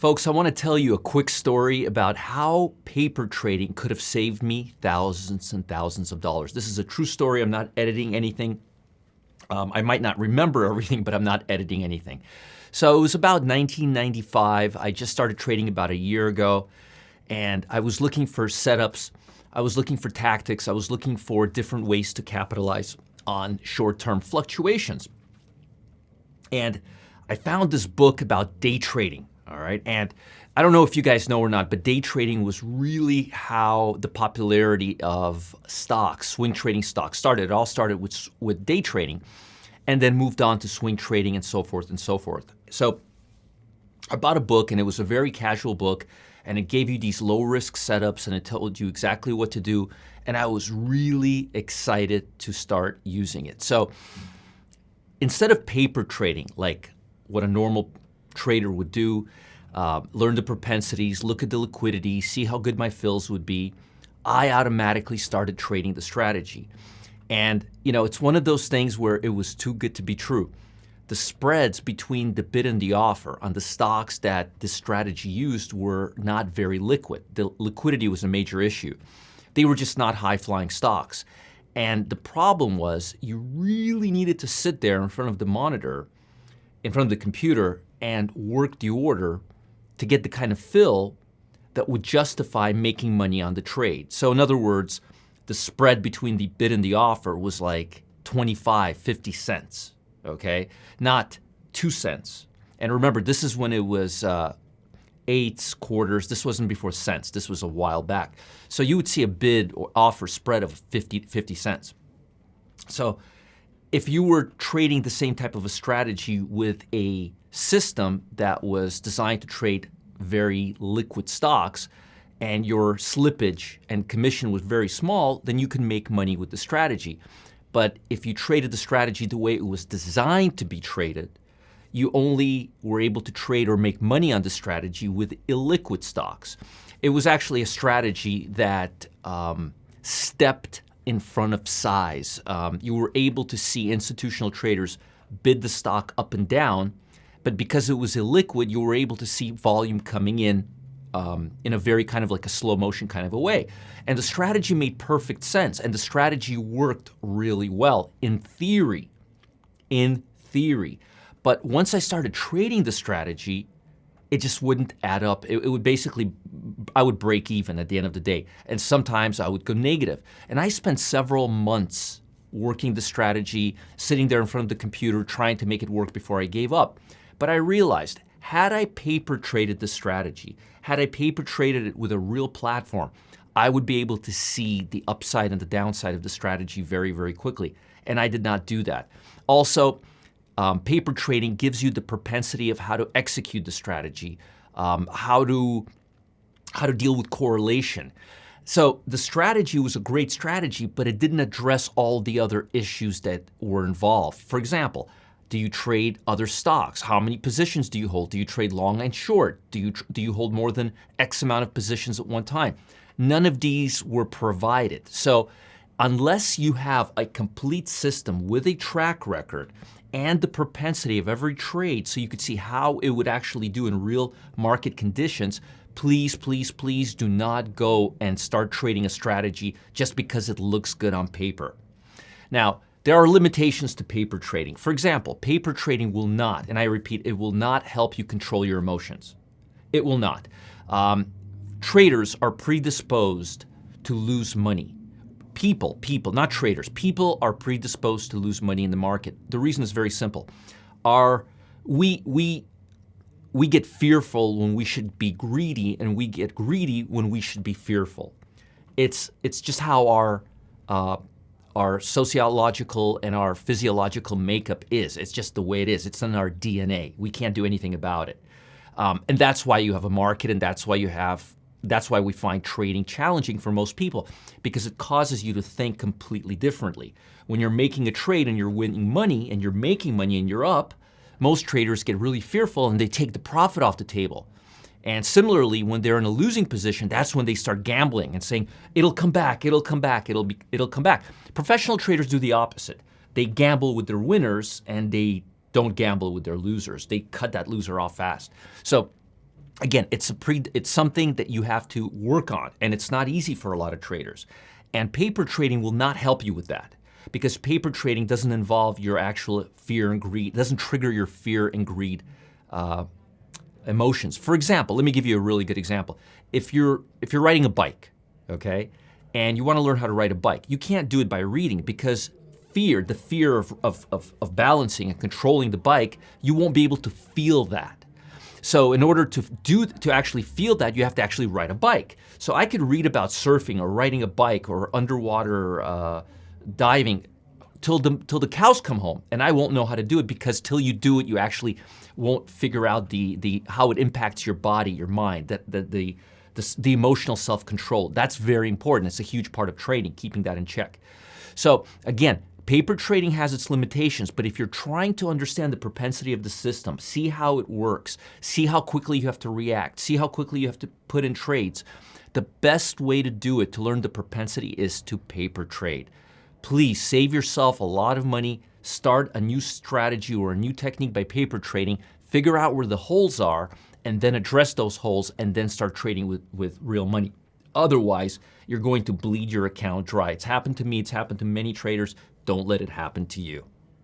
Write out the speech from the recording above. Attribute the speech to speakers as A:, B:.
A: Folks, I want to tell you a quick story about how paper trading could have saved me thousands and thousands of dollars. This is a true story. I'm not editing anything. I might not remember everything, but I'm not editing anything. So it was about 1995. I just started trading about a year ago, and I was looking for setups. I was looking for tactics. I was looking for different ways to capitalize on short-term fluctuations. And I found this book about day trading. All right, and I don't know if you guys know or not, but day trading was really how the popularity of stocks, swing trading stocks started. It all started with day trading and then moved on to swing trading and so forth and so forth. So I bought a book, and it was a very casual book, and it gave you these low-risk setups, and it told you exactly what to do, and I was really excited to start using it. So instead of paper trading, like what a normal trader would do, learn the propensities, look at the liquidity, see how good my fills would be, I automatically started trading the strategy. And it's one of those things where it was too good to be true. The spreads between the bid and the offer on the stocks that this strategy used were not very liquid. The liquidity was a major issue. They were just not high-flying stocks. And the problem was you really needed to sit there in front of the monitor, in front of the computer, and work the order to get the kind of fill that would justify making money on the trade. So in other words, the spread between the bid and the offer was like 25, 50 cents, okay? Not 2 cents. And remember, this is when it was eighths, quarters. This wasn't before cents. This was a while back. So you would see a bid or offer spread of 50 cents. So if you were trading the same type of a strategy with a system that was designed to trade very liquid stocks, and your slippage and commission was very small, then you can make money with the strategy. But if you traded the strategy the way it was designed to be traded, you only were able to trade or make money on the strategy with illiquid stocks. It was actually a strategy that stepped in front of size. You were able to see institutional traders bid the stock up and down, but because it was illiquid, you were able to see volume coming in a very kind of like a slow motion kind of a way. And the strategy made perfect sense, and the strategy worked really well in theory. But once I started trading the strategy, it just wouldn't add up. It would basically, I would break even at the end of the day. And sometimes I would go negative. And I spent several months working the strategy, sitting there in front of the computer, trying to make it work before I gave up. But I realized, had I paper traded the strategy, had I paper traded it with a real platform, I would be able to see the upside and the downside of the strategy very, very quickly. And I did not do that. Also, paper trading gives you the propensity of how to execute the strategy, how to deal with correlation. So the strategy was a great strategy, but it didn't address all the other issues that were involved. For example, do you trade other stocks? How many positions do you hold? Do you trade long and short? Do you hold more than X amount of positions at one time? None of these were provided. So unless you have a complete system with a track record and the propensity of every trade so you could see how it would actually do in real market conditions, please, please, please do not go and start trading a strategy just because it looks good on paper. Now, there are limitations to paper trading. For example, paper trading will not, and I repeat, it will not help you control your emotions. It will not. Traders are predisposed to lose money. People, not traders, people are predisposed to lose money in the market. The reason is very simple. We get fearful when we should be greedy, and we get greedy when we should be fearful. It's just how our sociological and our physiological makeup is. It's just the way it is. It's in our DNA. We can't do anything about it. And that's why you have a market, and that's why we find trading challenging for most people, because it causes you to think completely differently. When you're making a trade and you're winning money and you're making money and you're up, most traders get really fearful and they take the profit off the table. And similarly, when they're in a losing position, that's when they start gambling and saying, it'll come back, it'll come back, it'll come back. Professional traders do the opposite. They gamble with their winners and they don't gamble with their losers. They cut that loser off fast. So Again, it's something that you have to work on, and it's not easy for a lot of traders. And paper trading will not help you with that, because paper trading doesn't involve your actual fear and greed, doesn't trigger your fear and greed emotions. For example, let me give you a really good example. If you're riding a bike, okay, and you want to learn how to ride a bike, you can't do it by reading, because the fear of balancing and controlling the bike, you won't be able to feel that. So in order to actually feel that, you have to actually ride a bike. So I could read about surfing or riding a bike or underwater diving till the cows come home, and I won't know how to do it, because till you do it, you actually won't figure out how it impacts your body, your mind, the emotional self-control. That's very important. It's a huge part of trading, keeping that in check. So again, paper trading has its limitations, but if you're trying to understand the propensity of the system, see how it works, see how quickly you have to react, see how quickly you have to put in trades, the best way to do it, to learn the propensity, is to paper trade. Please save yourself a lot of money, start a new strategy or a new technique by paper trading, figure out where the holes are, and then address those holes, and then start trading with real money. Otherwise, you're going to bleed your account dry. It's happened to me, it's happened to many traders. Don't let it happen to you.